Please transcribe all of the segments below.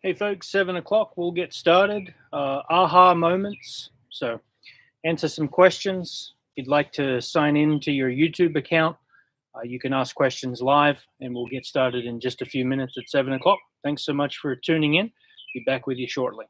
Hey folks, 7 o'clock, we'll get started. Aha moments. So, answer some questions. If you'd like to sign in to your YouTube account, you can ask questions live and we'll get started in just a few minutes at 7 o'clock. Thanks so much for tuning in. Be back with you shortly.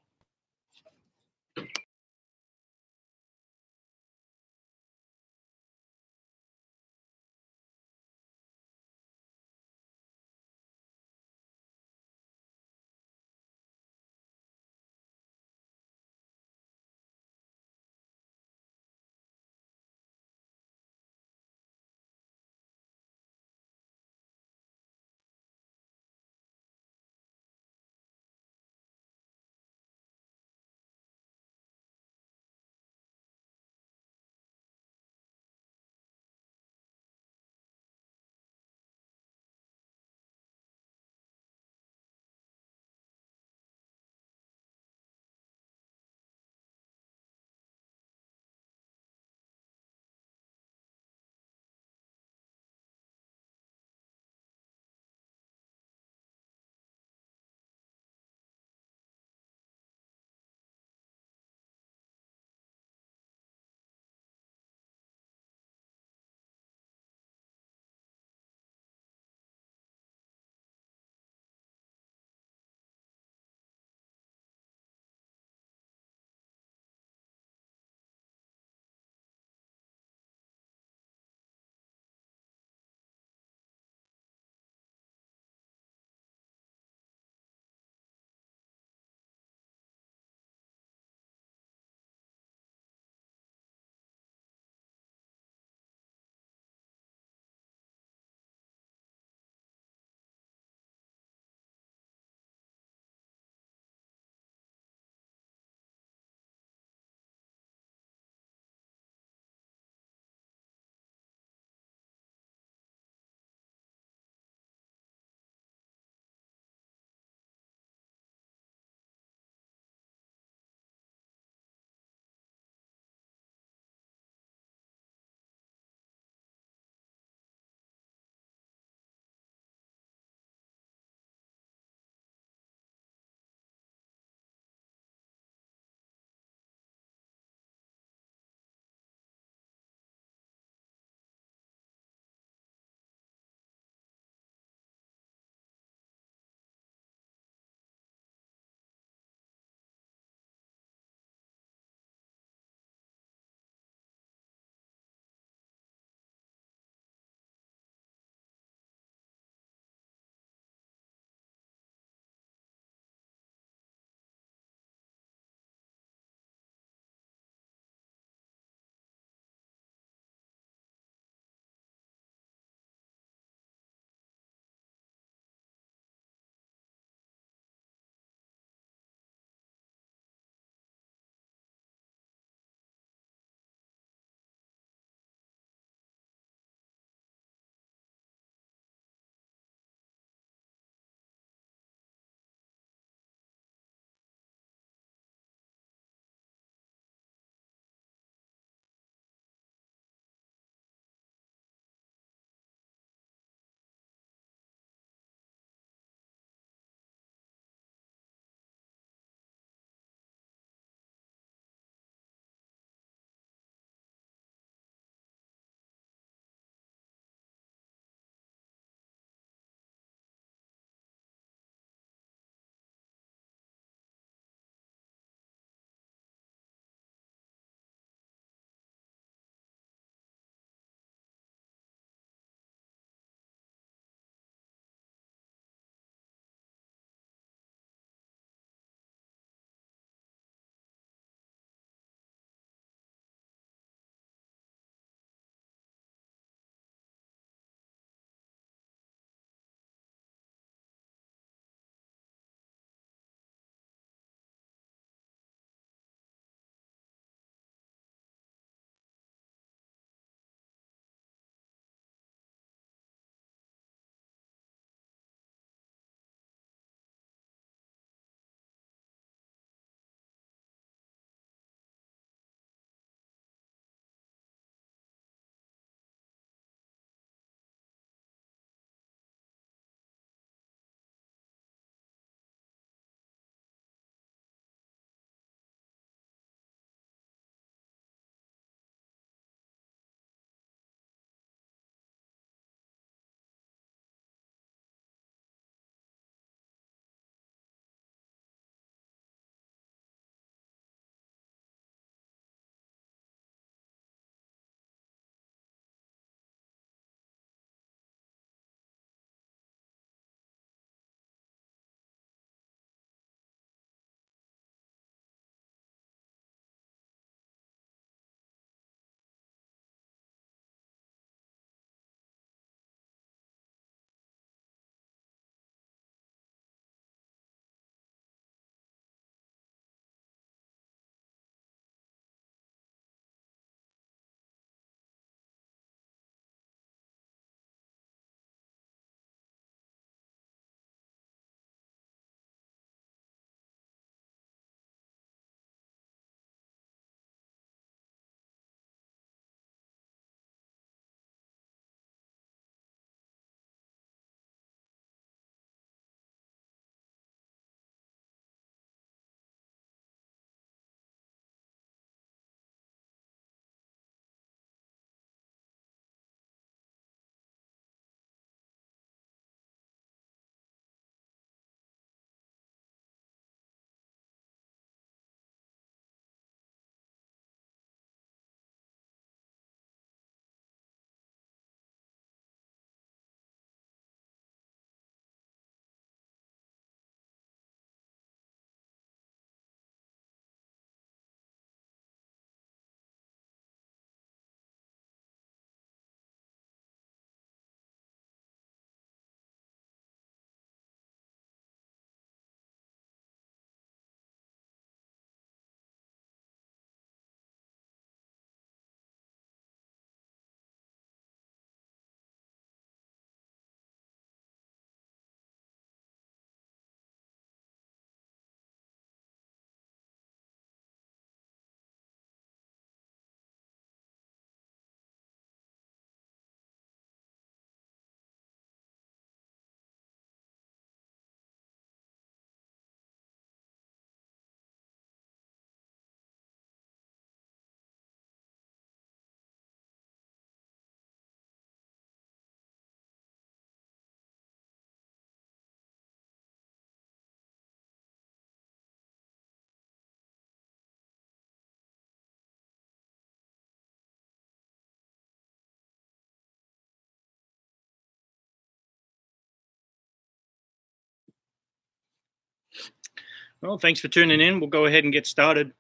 Well, thanks for tuning in. We'll go ahead and get started.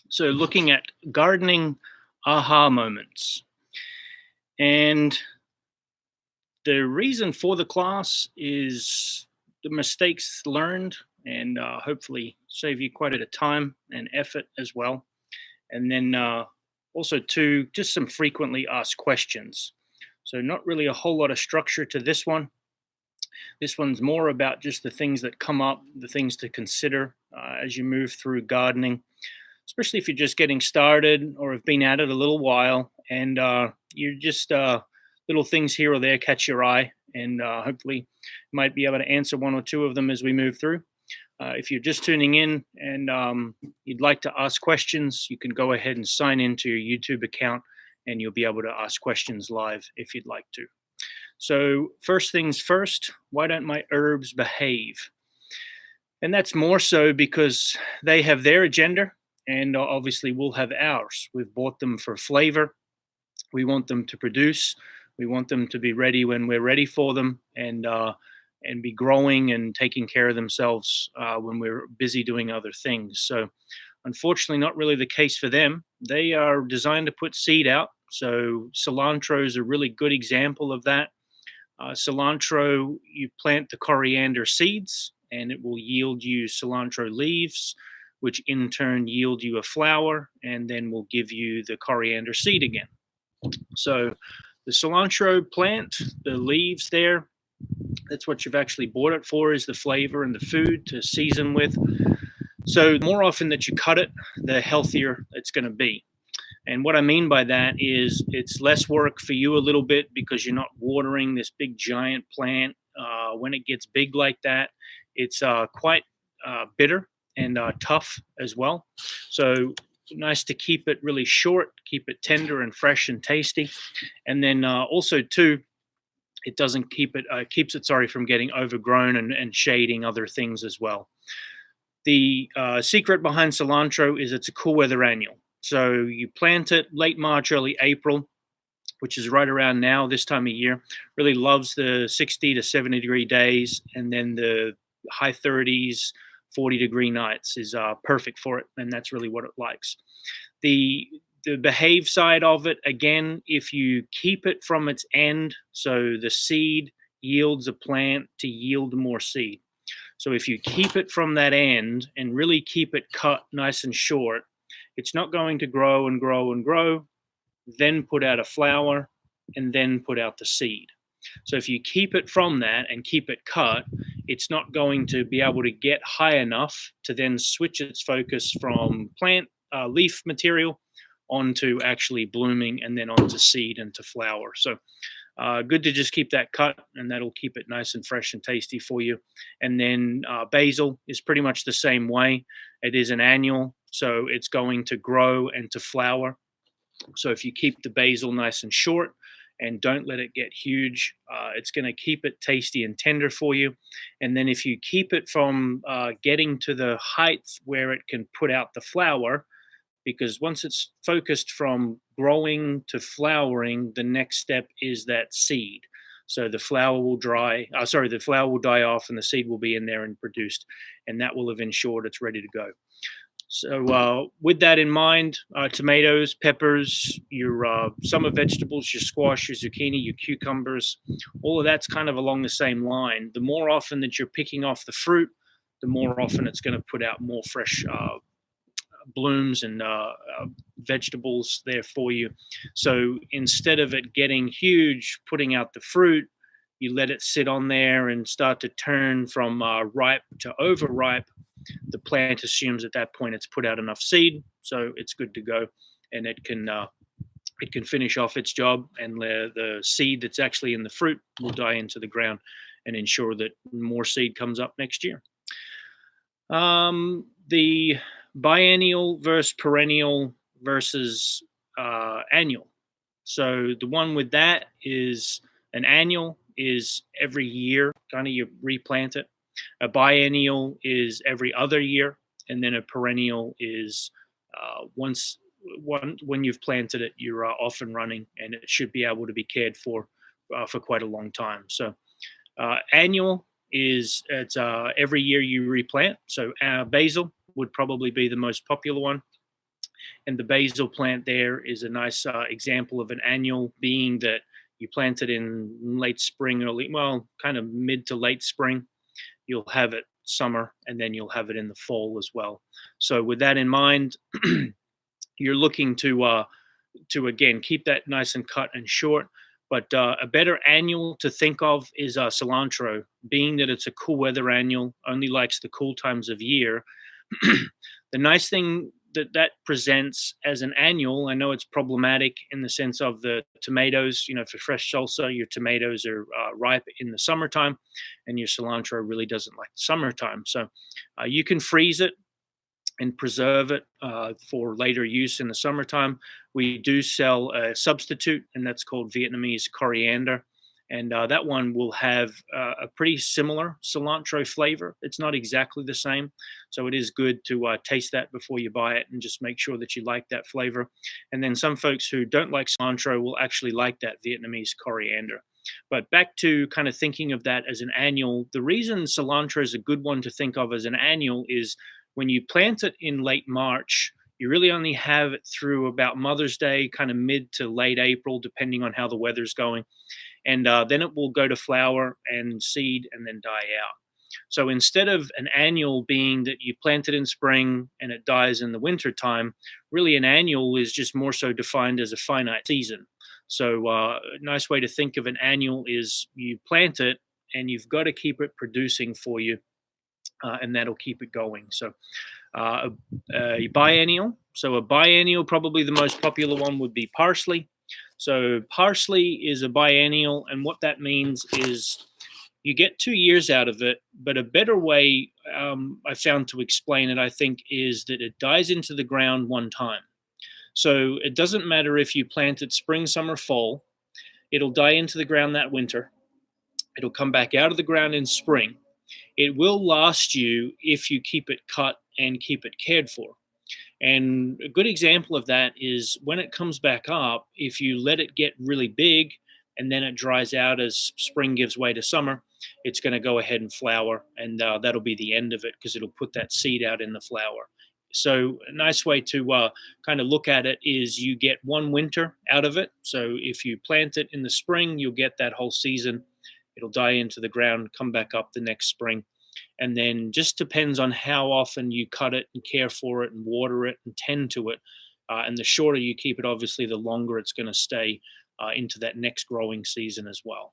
So, looking at gardening aha moments. And the reason for the class is the mistakes learned and hopefully save you quite a bit of time and effort as well. And then also, to just some frequently asked questions. So, not really a whole lot of structure to this one. This one's more about just the things that come up, the things to consider as you move through gardening, especially if you're just getting started or have been at it a little while and you're just little things here or there catch your eye. And hopefully, might be able to answer one or two of them as we move through. If you're just tuning in and you'd like to ask questions, you can go ahead and sign into your YouTube account and you'll be able to ask questions live if you'd like to. So, first things first, why don't my herbs behave? And that's more so because they have their agenda, and obviously we'll have ours. We've bought them for flavor. We want them to produce. We want them to be ready when we're ready for them, and be growing and taking care of themselves when we're busy doing other things. So, unfortunately, not really the case for them. They are designed to put seed out. So, cilantro is a really good example of that. Cilantro, you plant the coriander seeds, and it will yield you cilantro leaves, which in turn yield you a flower, and then will give you the coriander seed again. So, the cilantro plant, the leaves there, that's what you've actually bought it for, is the flavor and the food to season with. So, the more often that you cut it, the healthier it's going to be. And what I mean by that is it's less work for you a little bit because you're not watering this big giant plant. When it gets big like that, it's quite bitter and tough as well. So nice to keep it really short, keep it tender and fresh and tasty. And then also too, it doesn't keep it keeps it from getting overgrown and shading other things as well. The secret behind cilantro is it's a cool weather annual. So you plant it late March, early April, which is right around now, this time of year. Really loves the 60 to 70-degree days, and then the high 30s, 40-degree nights is perfect for it, and that's really what it likes. The behave side of it, again, if you keep it from its end, so the seed yields a plant to yield more seed. So if you keep it from that end and really keep it cut nice and short, it's not going to grow and grow and grow, then put out a flower, and then put out the seed. So if you keep it from that and keep it cut, it's not going to be able to get high enough to then switch its focus from plant leaf material onto actually blooming and then onto seed and to flower. So good to just keep that cut, and that'll keep it nice and fresh and tasty for you. And then basil is pretty much the same way. It is an annual, so it's going to grow and to flower. So if you keep the basil nice and short and don't let it get huge, it's going to keep it tasty and tender for you. And then if you keep it from getting to the height where it can put out the flower, because once it's focused from growing to flowering, the next step is that seed. So the flower will the flower will die off and the seed will be in there and produced, and that will have ensured it's ready to go. So with that in mind, tomatoes, peppers, your summer vegetables, your squash, your zucchini, your cucumbers, all of that's kind of along the same line. The more often that you're picking off the fruit, the more often it's going to put out more fresh blooms and vegetables there for you. So instead of it getting huge, putting out the fruit, you let it sit on there and start to turn from ripe to overripe. The plant assumes at that point it's put out enough seed, so it's good to go, and it can finish off its job, and the seed that's actually in the fruit will die into the ground and ensure that more seed comes up next year. The biennial versus perennial versus annual. So the one with that is an annual is every year, kind of you replant it. A biennial is every other year, and then a perennial is when you've planted it, you're off and running, and it should be able to be cared for quite a long time. So annual is it's every year you replant. So basil would probably be the most popular one, and the basil plant there is a nice example of an annual, being that you plant it in late spring, early, well, kind of mid to late spring. You'll have it summer, and then you'll have it in the fall as well. So with that in mind, you're looking to again keep that nice and cut and short. But a better annual to think of is cilantro, being that it's a cool weather annual, only likes the cool times of year. The nice thing that that presents as an annual, I know it's problematic in the sense of the tomatoes. You know, for fresh salsa, your tomatoes are ripe in the summertime, and your cilantro really doesn't like the summertime. So you can freeze it and preserve it for later use in the summertime. We do sell a substitute, and that's called Vietnamese coriander. And that one will have a pretty similar cilantro flavor. It's not exactly the same. So it is good to taste that before you buy it and just make sure that you like that flavor. And then some folks who don't like cilantro will actually like that Vietnamese coriander. But back to kind of thinking of that as an annual, the reason cilantro is a good one to think of as an annual is when you plant it in late March, you really only have it through about Mother's Day, kind of mid to late April, depending on how the weather's going. And then it will go to flower and seed and then die out. So instead of an annual being that you plant it in spring and it dies in the winter time, really an annual is just more so defined as a finite season. So a nice way to think of an annual is you plant it and you've got to keep it producing for you, and that'll keep it going. So a biennial. So a biennial, probably the most popular one would be parsley. So parsley is a biennial, and what that means is you get 2 years out of it. But a better way I found to explain it, I think, is that it dies into the ground one time. So it doesn't matter if you plant it spring, summer, fall. It'll die into the ground that winter. It'll come back out of the ground in spring. It will last you if you keep it cut and keep it cared for. And a good example of that is when it comes back up, if you let it get really big and then it dries out as spring gives way to summer, it's going to go ahead and flower, and that'll be the end of it because it'll put that seed out in the flower. So a nice way to kind of look at it is you get one winter out of it. So if you plant it in the spring, you'll get that whole season. It'll die into the ground, come back up the next spring. And then just depends on how often you cut it and care for it and water it and tend to it. And the shorter you keep it, obviously, the longer it's going to stay into that next growing season as well.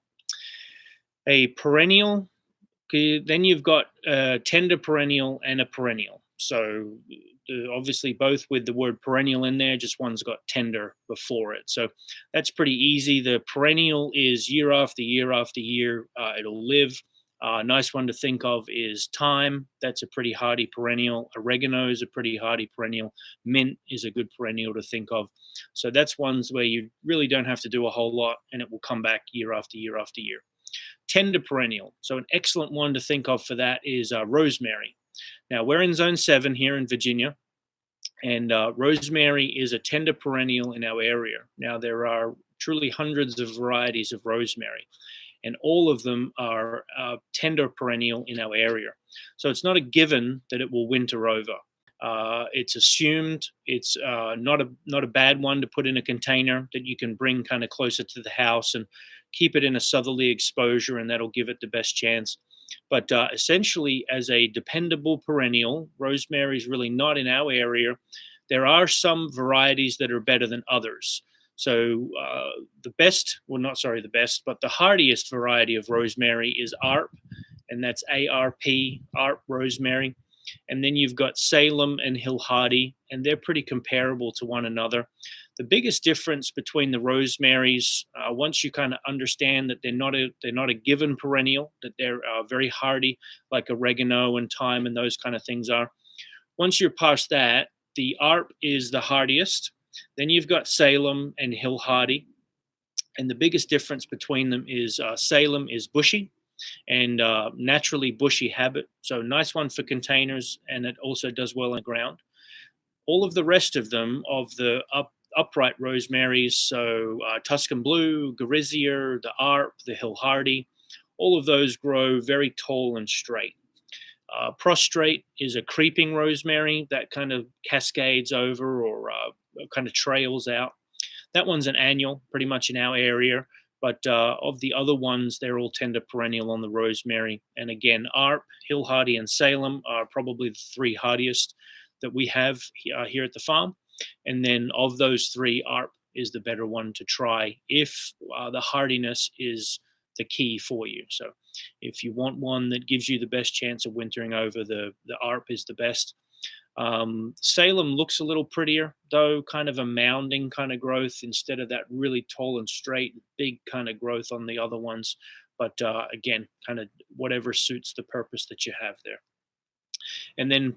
A perennial, okay, then you've got a tender perennial and a perennial. So obviously both with the word perennial in there, just one's got tender before it. So that's pretty easy. The perennial is year after year after year. It'll live. A nice one to think of is thyme. That's a pretty hardy perennial. Oregano is a pretty hardy perennial. Mint is a good perennial to think of. So that's ones where you really don't have to do a whole lot, and it will come back year after year after year. Tender perennial. So an excellent one to think of for that is rosemary. Now, we're in Zone 7 here in Virginia, and rosemary is a tender perennial in our area. Now, there are truly hundreds of varieties of rosemary, and all of them are tender perennial in our area. So it's not a given that it will winter over. It's assumed. It's not a bad one to put in a container that you can bring kind of closer to the house and keep it in a southerly exposure, and that'll give it the best chance. But essentially, as a dependable perennial, rosemary is really not in our area. There are some varieties that are better than others. So the best, well, not sorry, the best, but the hardiest variety of rosemary is ARP, and that's ARP, ARP rosemary. And then you've got Salem and Hill Hardy, and they're pretty comparable to one another. The biggest difference between the rosemaries, once you kind of understand that they're not a given perennial, that they're very hardy, like oregano and thyme and those kind of things are. Once you're past that, the ARP is the hardiest. Then you've got Salem and Hill Hardy, and the biggest difference between them is Salem is bushy and naturally bushy habit. So nice one for containers, and it also does well in the ground. All of the rest of them, of the upright rosemaries, so Tuscan Blue, Garizier, the ARP, the Hill Hardy, all of those grow very tall and straight. Prostrate is a creeping rosemary that kind of cascades over or kind of trails out. That one's an annual, pretty much in our area. But of the other ones, they're all tender perennial on the rosemary. And again, Arp, Hill Hardy, and Salem are probably the three hardiest that we have here at the farm. And then of those three, Arp is the better one to try if the hardiness is the key for you. So if you want one that gives you the best chance of wintering over, the Arp is the best. Salem looks a little prettier, though, kind of a mounding kind of growth instead of that really tall and straight, big kind of growth on the other ones. But again, kind of whatever suits the purpose that you have there. And then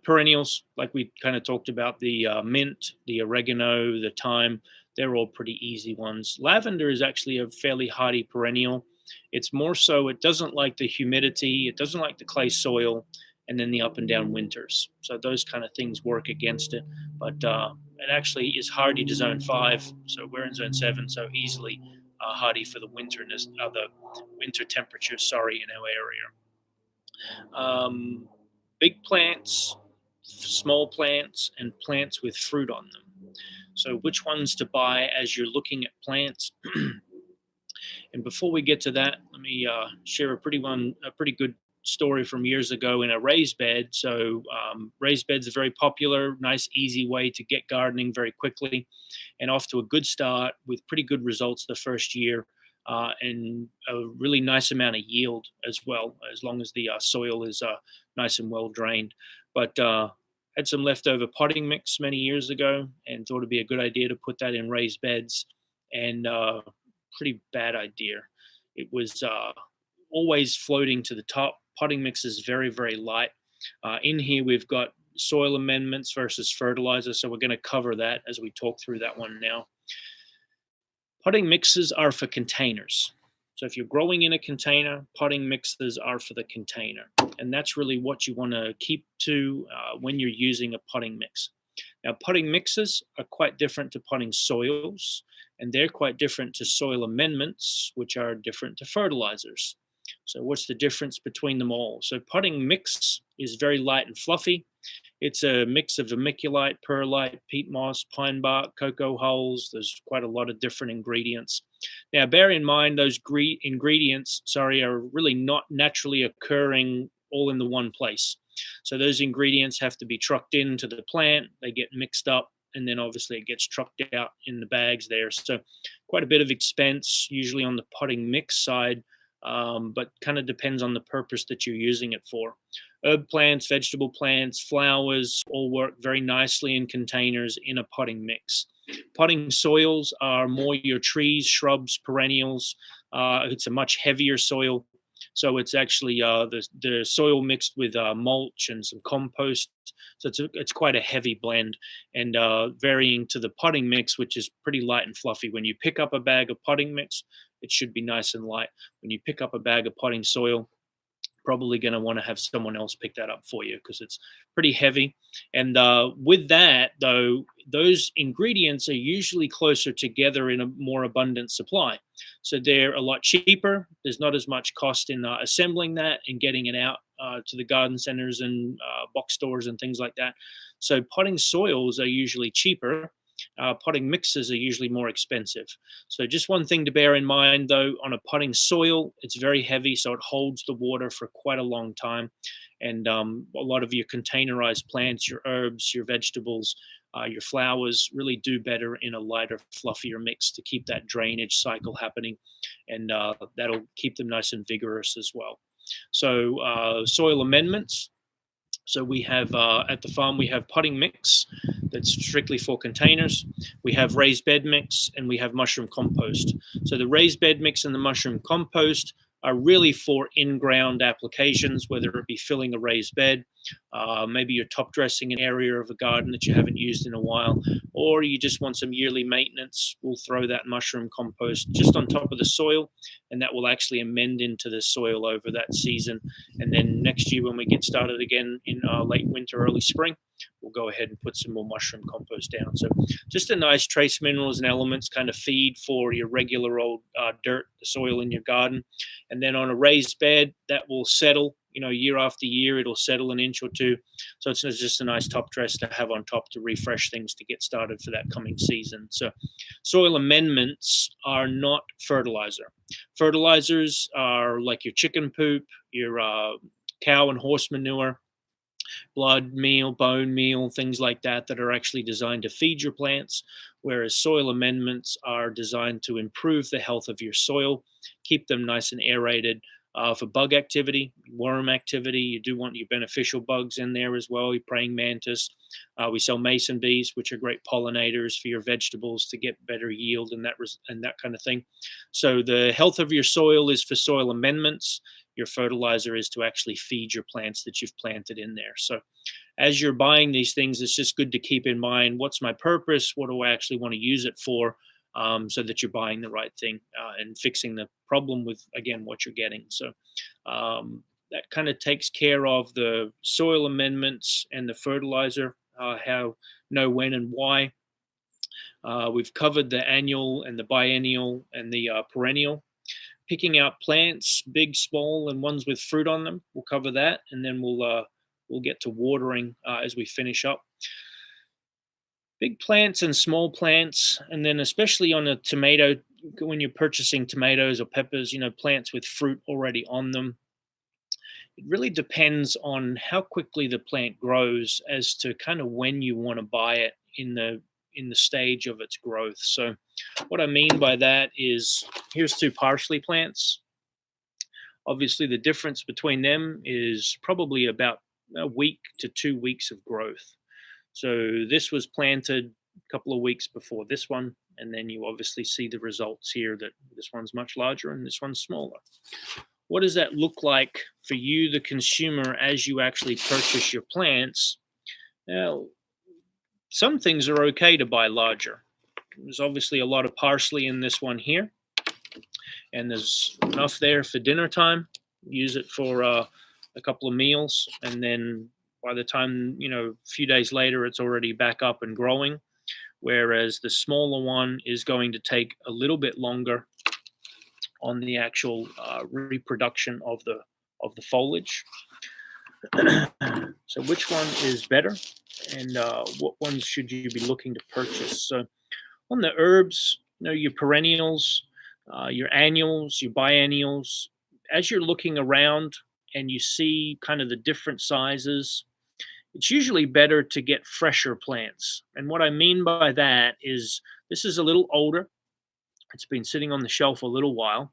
perennials, like we kind of talked about, the mint, the oregano, the thyme, they're all pretty easy ones. Lavender is actually a fairly hardy perennial. It's more so, it doesn't like the humidity, it doesn't like the clay soil, and then the up and down winters. So those kind of things work against it. But it actually is hardy to zone 5. So we're in zone 7, so easily hardy for the winterness, the winter temperatures, sorry, in our area. Big plants, small plants, and plants with fruit on them. So which ones to buy as you're looking at plants? And before we get to that, let me share a pretty good story from years ago in a raised bed. So raised beds are very popular, nice, easy way to get gardening very quickly, and off to a good start with pretty good results the first year, and a really nice amount of yield as well, as long as the soil is nice and well drained. But had some leftover potting mix many years ago and thought it'd be a good idea to put that in raised beds, and pretty bad idea. It was always floating to the top. Potting mix is very, very light. In here, we've got soil amendments versus fertilizer, so we're going to cover that as we talk through that one now. Potting mixes are for containers. So if you're growing in a container, potting mixes are for the container. And that's really what you want to keep to when you're using a potting mix. Now, potting mixes are quite different to potting soils, and they're quite different to soil amendments, which are different to fertilizers. So what's the difference between them all? So potting mix is very light and fluffy. It's a mix of vermiculite, perlite, peat moss, pine bark, cocoa hulls. There's quite a lot of different ingredients. Now, bear in mind those ingredients, are really not naturally occurring all in the one place. So those ingredients have to be trucked into the plant. They get mixed up, and then obviously it gets trucked out in the bags there. So quite a bit of expense, usually on the potting mix side, but kind of depends on the purpose that you're using it for. Herb plants, vegetable plants, flowers all work very nicely in containers in a potting mix. Potting soils are more your trees, shrubs, perennials. It's a much heavier soil. So it's actually the soil mixed with mulch and some compost. So it's quite a heavy blend, and varying to the potting mix, which is pretty light and fluffy. When you pick up a bag of potting mix, it should be nice and light. When you pick up a bag of potting soil, probably going to want to have someone else pick that up for you because it's pretty heavy. And with that, though, those ingredients are usually closer together in a more abundant supply. So they're a lot cheaper. There's not as much cost in assembling that and getting it out to the garden centers and box stores and things like that. So potting soils are usually cheaper. Potting mixes are usually more expensive. So just one thing to bear in mind, though, on a potting soil, it's very heavy, so it holds the water for quite a long time. And a lot of your containerized plants, your herbs, your vegetables, your flowers really do better in a lighter, fluffier mix to keep that drainage cycle happening. And that'll keep them nice and vigorous as well. So soil amendments. So we have at the farm, we have potting mix that's strictly for containers. We have raised bed mix, and we have mushroom compost. So the raised bed mix and the mushroom compost are really for in-ground applications, whether it be filling a raised bed, maybe you're top dressing an area of a garden that you haven't used in a while, or you just want some yearly maintenance. We'll throw that mushroom compost just on top of the soil, and that will actually amend into the soil over that season. And then next year when we get started again in late winter, early spring, we'll go ahead and put some more mushroom compost down. So just a nice trace minerals and elements kind of feed for your regular old dirt, the soil in your garden. And then on a raised bed, that will settle, year after year, it'll settle an inch or two. So it's just a nice top dress to have on top to refresh things to get started for that coming season. So soil amendments are not fertilizer. Fertilizers are like your chicken poop, your cow and horse manure, blood meal, bone meal, things like that, that are actually designed to feed your plants, whereas soil amendments are designed to improve the health of your soil, keep them nice and aerated. For bug activity, worm activity, you do want your beneficial bugs in there as well, your praying mantis. We sell mason bees, which are great pollinators for your vegetables to get better yield and that kind of thing. So the health of your soil is for soil amendments. Your fertilizer is to actually feed your plants that you've planted in there. So as you're buying these things, it's just good to keep in mind, what's my purpose? What do I actually want to use it for? So that you're buying the right thing and fixing the problem with, again, what you're getting. So that kind of takes care of the soil amendments and the fertilizer, how, know, when, and why. We've covered the annual and the biennial and the perennial. Picking out plants, big, small, and ones with fruit on them. We'll cover that, and then we'll get to watering as we finish up. Big plants and small plants, and then especially on a tomato, when you're purchasing tomatoes or peppers, plants with fruit already on them. It really depends on how quickly the plant grows as to kind of when you want to buy it in the stage of its growth. So what I mean by that is, here's two parsley plants. Obviously, the difference between them is probably about a week to 2 weeks of growth. So this was planted a couple of weeks before this one, and then you obviously see the results here that this one's much larger and this one's smaller. What does that look like for you, the consumer, as you actually purchase your plants? Now, some things are okay to buy larger. There's obviously a lot of parsley in this one here, and there's enough there for dinner time. Use it for a couple of meals, and then by the time, a few days later, it's already back up and growing. Whereas the smaller one is going to take a little bit longer on the actual reproduction of the foliage. So which one is better, and what ones should you be looking to purchase? So on the herbs, your perennials, your annuals, your biennials, as you're looking around and you see kind of the different sizes, it's usually better to get fresher plants. And what I mean by that is, this is a little older. It's been sitting on the shelf a little while.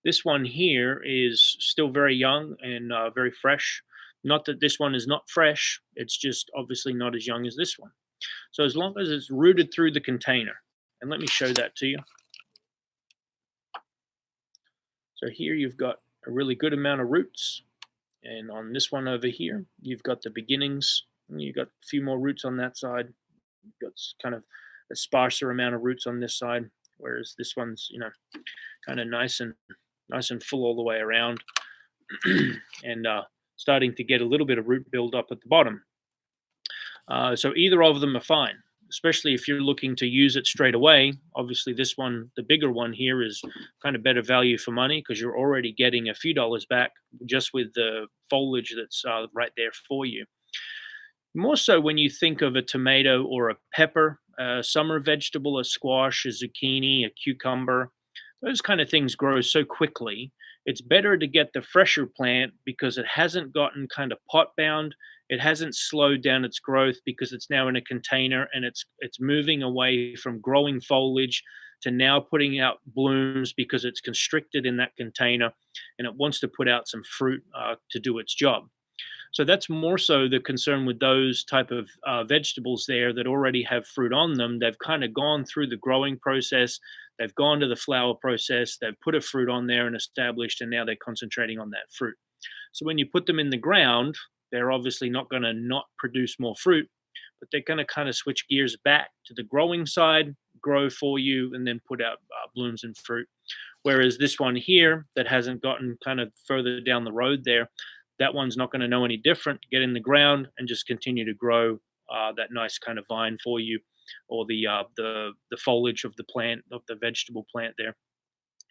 This one here is still very young and very fresh. Not that this one is not fresh, it's just obviously not as young as this one. So as long as it's rooted through the container, and let me show that to you. So here you've got a really good amount of roots. And on this one over here, you've got the beginnings. And you've got a few more roots on that side. You've got kind of a sparser amount of roots on this side, whereas this one's, kind of nice and full all the way around, and starting to get a little bit of root build up at the bottom. So either of them are fine, especially if you're looking to use it straight away. Obviously, this one, the bigger one here, is kind of better value for money because you're already getting a few dollars back just with the foliage that's right there for you. More so when you think of a tomato or a pepper, a summer vegetable, a squash, a zucchini, a cucumber, those kind of things grow so quickly. It's better to get the fresher plant because it hasn't gotten kind of pot bound. It hasn't slowed down its growth because it's now in a container, and it's moving away from growing foliage to now putting out blooms because it's constricted in that container and it wants to put out some fruit to do its job. So that's more so the concern with those type of vegetables there that already have fruit on them. They've kind of gone through the growing process. They've gone to the flower process. They've put a fruit on there and established, and now they're concentrating on that fruit. So when you put them in the ground, they're obviously not going to not produce more fruit, but they're going to kind of switch gears back to the growing side, grow for you, and then put out blooms and fruit. Whereas this one here that hasn't gotten kind of further down the road there, that one's not going to know any different. Get in the ground and just continue to grow that nice kind of vine for you, or the foliage of the plant, of the vegetable plant there,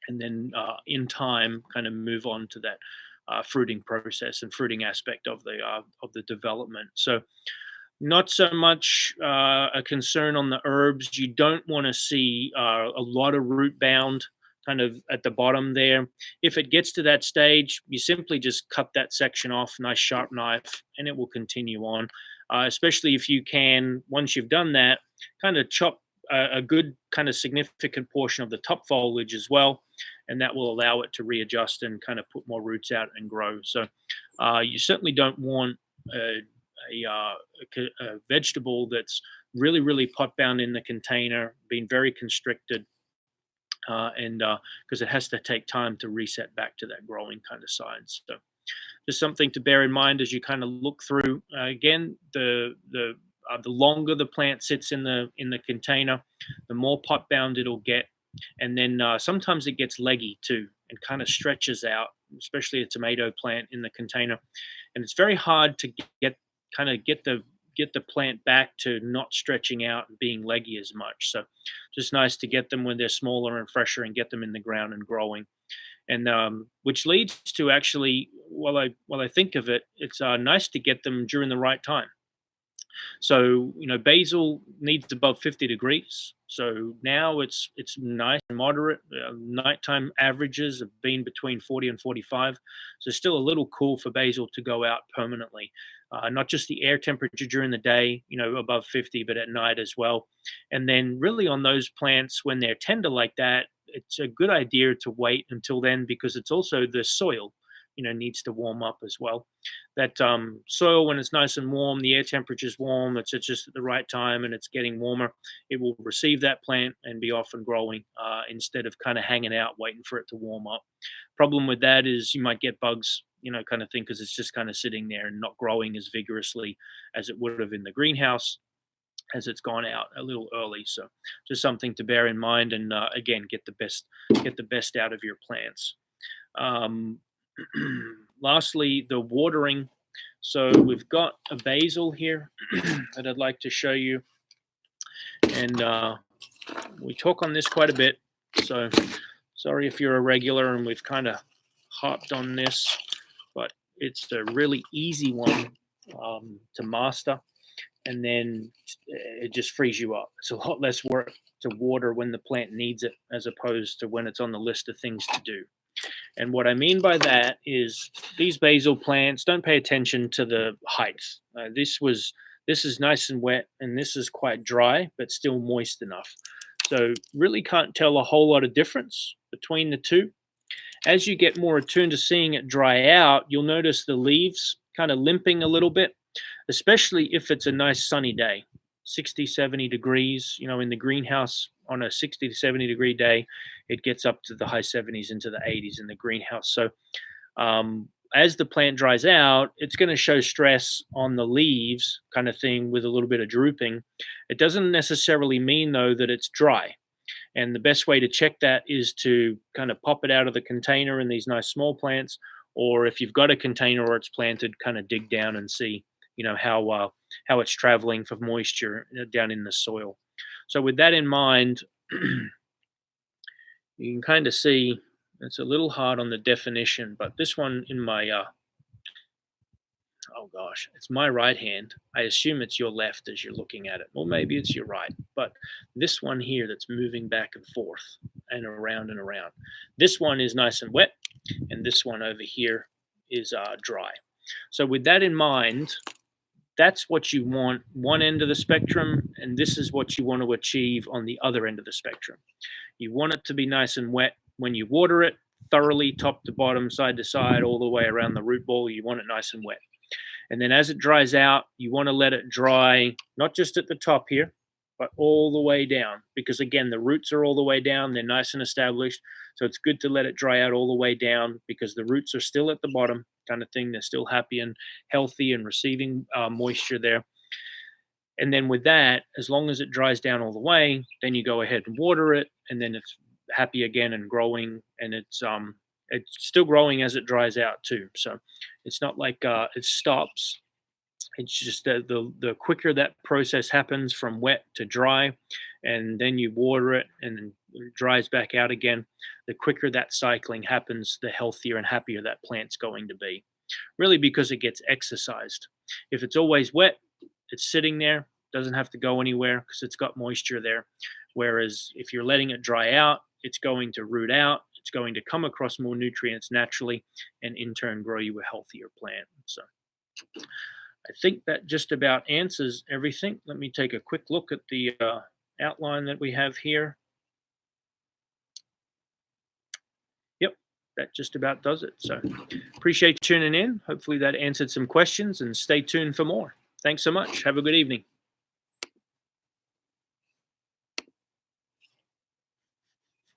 and then in time kind of move on to that fruiting process and fruiting aspect of the development. So not so much a concern on the herbs. You don't want to see a lot of root bound kind of at the bottom there. If it gets to that stage, you simply just cut that section off, nice sharp knife, and it will continue on. Especially if you can, once you've done that, kind of chop a good kind of significant portion of the top foliage as well, and that will allow it to readjust and kind of put more roots out and grow. So you certainly don't want a vegetable that's really, really pot bound in the container, being very constricted, and because it has to take time to reset back to that growing kind of size. So just something to bear in mind as you kind of look through. Again, the longer the plant sits in the container, the more pot bound it'll get, and then sometimes it gets leggy too and kind of stretches out, especially a tomato plant in the container, and it's very hard to get the plant back to not stretching out and being leggy as much. So just nice to get them when they're smaller and fresher and get them in the ground and growing. And which leads to, actually, while I think of it, it's nice to get them during the right time. So basil needs above 50 degrees. So now it's nice and moderate. Nighttime averages have been between 40 and 45. So still a little cool for basil to go out permanently. Not just the air temperature during the day, above 50, but at night as well. And then really on those plants, when they're tender like that, it's a good idea to wait until then, because it's also the soil, needs to warm up as well. That soil, when it's nice and warm, the air temperature is warm, it's just at the right time and it's getting warmer, it will receive that plant and be off and growing, instead of kind of hanging out waiting for it to warm up. Problem with that is you might get bugs, kind of thing, because it's just kind of sitting there and not growing as vigorously as it would have in the greenhouse, as it's gone out a little early. So just something to bear in mind, and again, get the best out of your plants. Um, Lastly, the watering. So we've got a basil here that I'd like to show you, and we talk on this quite a bit. So sorry if you're a regular and we've kind of hopped on this, but it's a really easy one to master, and then it just frees you up. It's a lot less work to water when the plant needs it, as opposed to when it's on the list of things to do. And what I mean by that is, these basil plants, don't pay attention to the height. This is nice and wet, and this is quite dry, but still moist enough. So really can't tell a whole lot of difference between the two. As you get more attuned to seeing it dry out, you'll notice the leaves kind of limping a little bit, especially if it's a nice sunny day, 60, 70 degrees, in the greenhouse. On a 60 to 70 degree day, it gets up to the high 70s into the 80s in the greenhouse. So as the plant dries out, it's going to show stress on the leaves, kind of thing, with a little bit of drooping. It doesn't necessarily mean, though, that it's dry. And the best way to check that is to kind of pop it out of the container in these nice small plants, or if you've got a container where it's planted, kind of dig down and see, how it's traveling for moisture down in the soil. So with that in mind, you can kind of see it's a little hard on the definition, but this one in my, oh gosh, it's my right hand. I assume it's your left as you're looking at it. Or maybe it's your right. But this one here that's moving back and forth and around and around, this one is nice and wet, and this one over here is dry. So with that in mind, that's what you want one end of the spectrum, and this is what you want to achieve on the other end of the spectrum. You want it to be nice and wet when you water it, thoroughly, top to bottom, side to side, all the way around the root ball. You want it nice and wet. And then as it dries out, you want to let it dry, not just at the top here, but all the way down, because again, the roots are all the way down. They're nice and established. So it's good to let it dry out all the way down, because the roots are still at the bottom, kind of thing. They're still happy and healthy and receiving moisture there. And then with that, as long as it dries down all the way, then you go ahead and water it, and then it's happy again and growing, and it's still growing as it dries out too. So it's not like it stops. It's just that the quicker that process happens from wet to dry, and then you water it and then it dries back out again, the quicker that cycling happens, the healthier and happier that plant's going to be. Really, because it gets exercised. If it's always wet, it's sitting there, doesn't have to go anywhere because it's got moisture there. Whereas if you're letting it dry out, it's going to root out, it's going to come across more nutrients naturally, and in turn grow you a healthier plant. So I think that just about answers everything. Let me take a quick look at the outline that we have here. Yep, that just about does it. So appreciate you tuning in. Hopefully that answered some questions, and stay tuned for more. Thanks so much. Have a good evening.